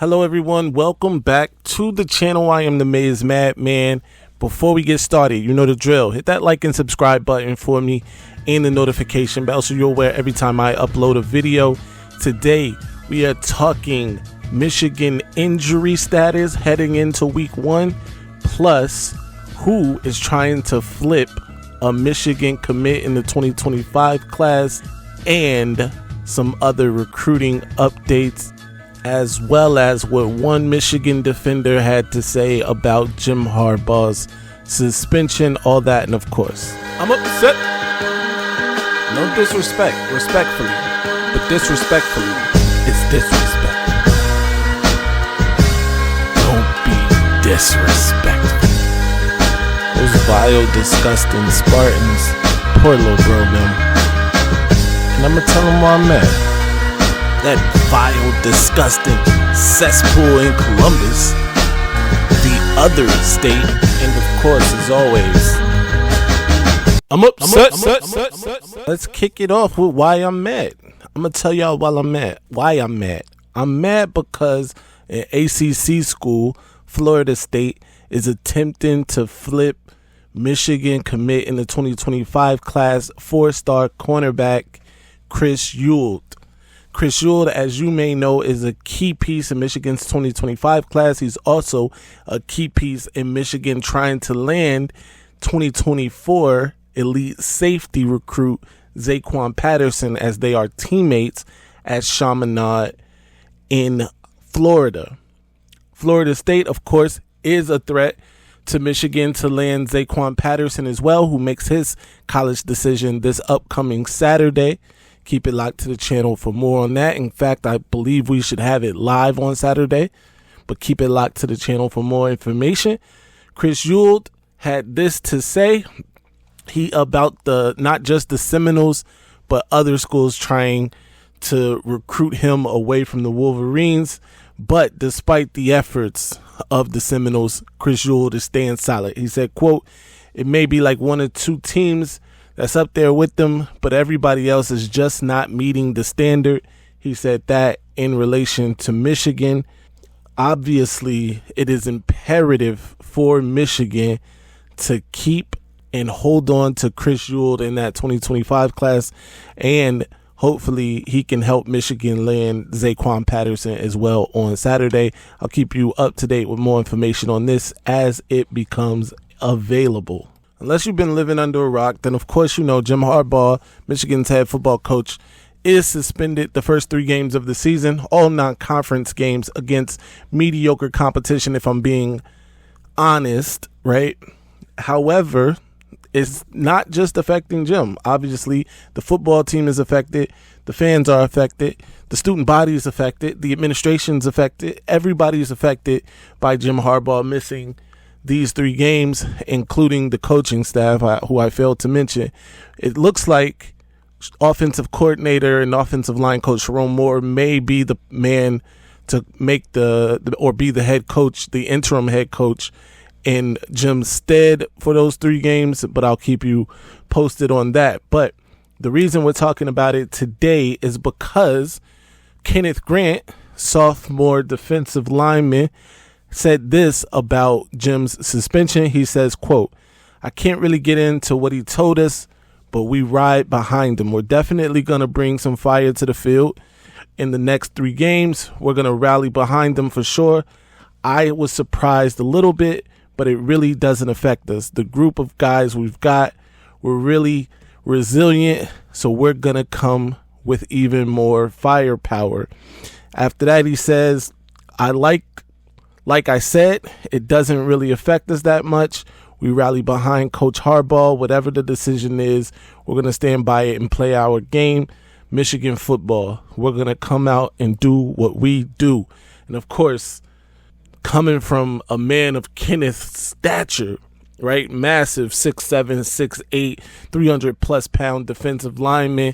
Hello everyone, welcome back to the channel. I am the Maze Madman. Before we get started, you know the drill. Hit that like and subscribe button for me and the notification bell so you're aware every time I upload a video. Today we are talking Michigan injury status heading into week 1, plus who is trying to flip a Michigan commit in the 2025 class, and some other recruiting updates, as well as what one Michigan defender had to say about Jim Harbaugh's suspension, all that, and of course, I'm upset. No disrespect, respectfully, but disrespectfully, it's disrespect. Don't be disrespectful. Those vile, disgusting Spartans, poor little bro, man. And I'ma tell them where I'm at. That vile, disgusting cesspool in Columbus, the other state, and of course, as always, I'm upset. Let's kick it off with why I'm mad. I'm gonna tell y'all why I'm mad. I'm mad because an ACC school, Florida State, is attempting to flip Michigan commit in the 2025 class 4-star cornerback Chris Ewald. Chris Ewald, as you may know, is a key piece in Michigan's 2025 class. He's also a key piece in Michigan trying to land 2024 elite safety recruit Zaquan Patterson, as they are teammates at Chaminade in Florida. Florida State, of course, is a threat to Michigan to land Zaquan Patterson as well, who makes his college decision this upcoming Saturday. Keep it locked to the channel for more on that. In fact, I believe we should have it live on Saturday, but keep it locked to the channel for more information. Chris Ewald had this to say about not just the Seminoles, but other schools trying to recruit him away from the Wolverines. But despite the efforts of the Seminoles, Chris Ewald is staying solid. He said, quote, "It may be like one or two teams that's up there with them, but everybody else is just not meeting the standard." He said that in relation to Michigan. Obviously, it is imperative for Michigan to keep and hold on to Chris Ewald in that 2025 class, and hopefully he can help Michigan land Zaquan Patterson as well on Saturday. I'll keep you up to date with more information on this as it becomes available. Unless you've been living under a rock, then of course you know Jim Harbaugh, Michigan's head football coach, is suspended the first 3 games of the season, all non-conference games against mediocre competition, if I'm being honest, right? However, it's not just affecting Jim. Obviously, the football team is affected, the fans are affected, the student body is affected, the administration's affected, everybody is affected by Jim Harbaugh missing these 3 games, including the coaching staff, who I failed to mention. It looks like offensive coordinator and offensive line coach Jerome Moore may be the man to make be the head coach, the interim head coach in Jim's stead for those 3 games, but I'll keep you posted on that. But the reason we're talking about it today is because Kenneth Grant, sophomore defensive lineman, said this about Jim's suspension. He says, quote, "I can't really get into what he told us, but we ride behind him. We're definitely going to bring some fire to the field in the next 3 games. We're going to rally behind them for sure. I was surprised a little bit, but it really doesn't affect us. The group of guys we've got, we're really resilient, so we're going to come with even more firepower." After that, he says, Like I said, it doesn't really affect us that much. We rally behind Coach Harbaugh. Whatever the decision is, we're going to stand by it and play our game. Michigan football. We're going to come out and do what we do." And of course, coming from a man of Kenneth's stature, right? Massive 6'7", 6'8", 300-plus pound defensive lineman.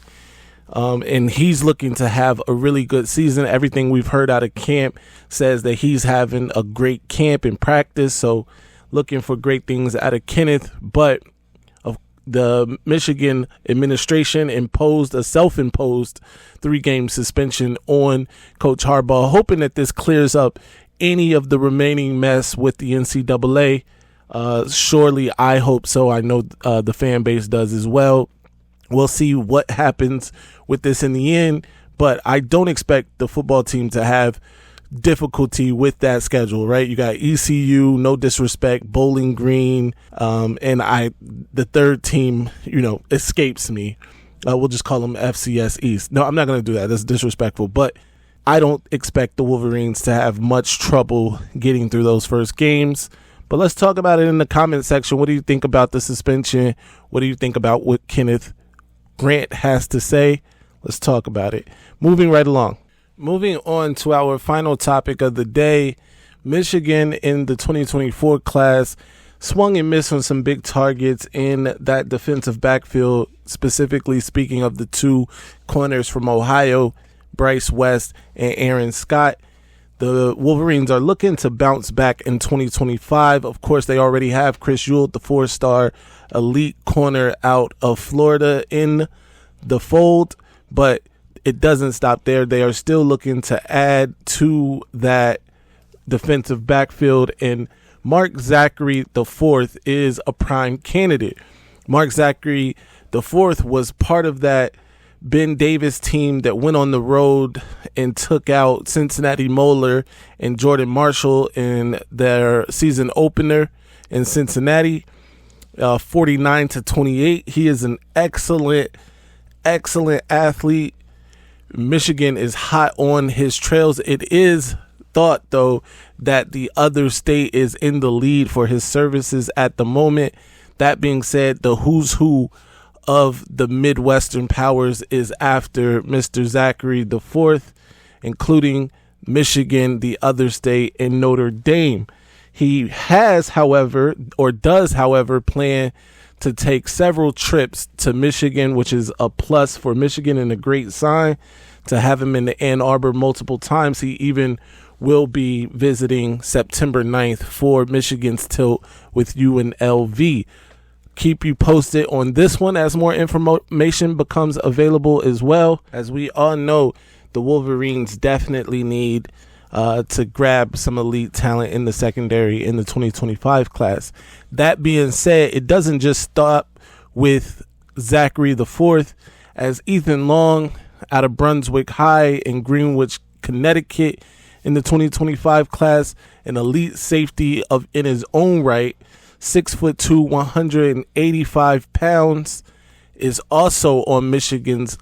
And he's looking to have a really good season. Everything we've heard out of camp says that he's having a great camp and practice. So looking for great things out of Kenneth. But the Michigan administration imposed a self-imposed 3-game suspension on Coach Harbaugh, hoping that this clears up any of the remaining mess with the NCAA. Surely I hope so. I know the fan base does as well. We'll see what happens with this in the end, but I don't expect the football team to have difficulty with that schedule, right? You got ECU, no disrespect, Bowling Green, and the third team, escapes me. We'll just call them FCS East. No, I'm not going to do that. That's disrespectful, but I don't expect the Wolverines to have much trouble getting through those first games. But let's talk about it in the comment section. What do you think about the suspension? What do you think about what Kenneth Grant has to say? Let's talk about it. Moving right along. Moving on to our final topic of the day, Michigan in the 2024 class swung and missed on some big targets in that defensive backfield, specifically speaking of the 2 corners from Ohio, Bryce West and Aaron Scott. The Wolverines are looking to bounce back in 2025. Of course, they already have Chris Ewell, the 4-star elite corner out of Florida, in the fold, but it doesn't stop there. They are still looking to add to that defensive backfield, and Mark Zachary IV is a prime candidate. Mark Zachary IV was part of that Ben Davis team that went on the road and took out Cincinnati Moeller and Jordan Marshall in their season opener in Cincinnati, 49-28. He is an excellent athlete. Michigan is hot on his trails. It is thought, though, that the other state is in the lead for his services at the moment. That being said, the who's who of the Midwestern powers is after Mr. Zachary IV, including Michigan, the other state, and Notre Dame. He has, however, plan to take several trips to Michigan, which is a plus for Michigan and a great sign to have him in the Ann Arbor multiple times. He even will be visiting September 9th for Michigan's tilt with UNLV. Keep you posted on this one as more information becomes available as well. As we all know, the Wolverines definitely need to grab some elite talent in the secondary in the 2025 class. That being said, it doesn't just stop with Zachary IV, as Ethan Long out of Brunswick High in Greenwich, Connecticut in the 2025 class, an elite safety in his own right, 6'2", 185 pounds, is also on Michigan's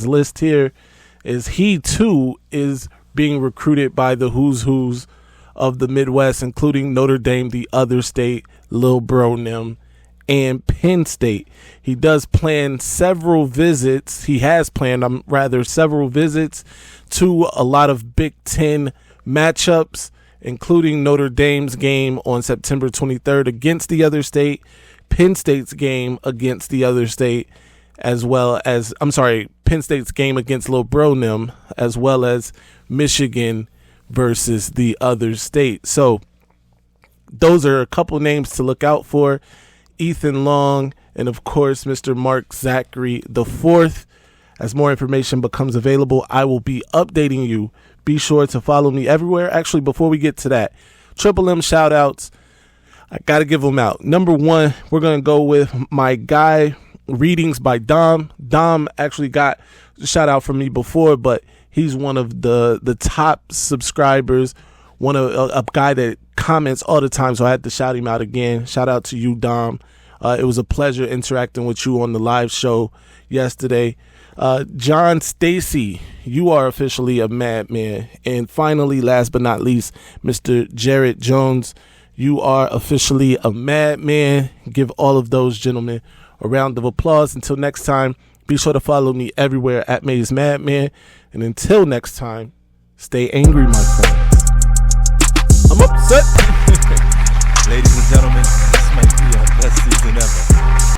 list here, as he too is being recruited by the who's who's of the Midwest, including Notre Dame, the other state, Lil Bro Nim, and Penn State. He has planned several visits to a lot of Big Ten matchups, including Notre Dame's game on September 23rd against the other state, Penn State's game against the other state, Penn State's game against Lil Bro Nim, as well as Michigan versus the other state. So those are a couple names to look out for. Ethan Long and, of course, Mr. Mark Zachary IV. As more information becomes available, I will be updating you. Be sure to follow me everywhere. Actually, before we get to that, Triple M shout outs, I got to give them out. Number one, we're going to go with my guy, Readings by Dom. Dom actually got a shout out from me before, but he's one of the top subscribers, a guy that comments all the time, so I had to shout him out again. Shout out to you, Dom. It was a pleasure interacting with you on the live show yesterday. John Stacy, you are officially a madman. And finally, last but not least, Mr. Jarrett Jones, you are officially a madman. Give all of those gentlemen a round of applause. Until next time, be sure to follow me everywhere at Maze Madman. And until next time, stay angry, my friend. I'm upset. Ladies and gentlemen, this might be our best season ever.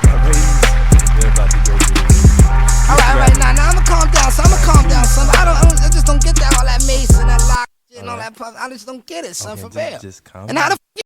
Our ratings, they're about to go through the roof. All right, now I'ma calm down, son. I just don't get that, all that mace and that lock and all that puff. I just don't get it, son, for real. Just calm and how the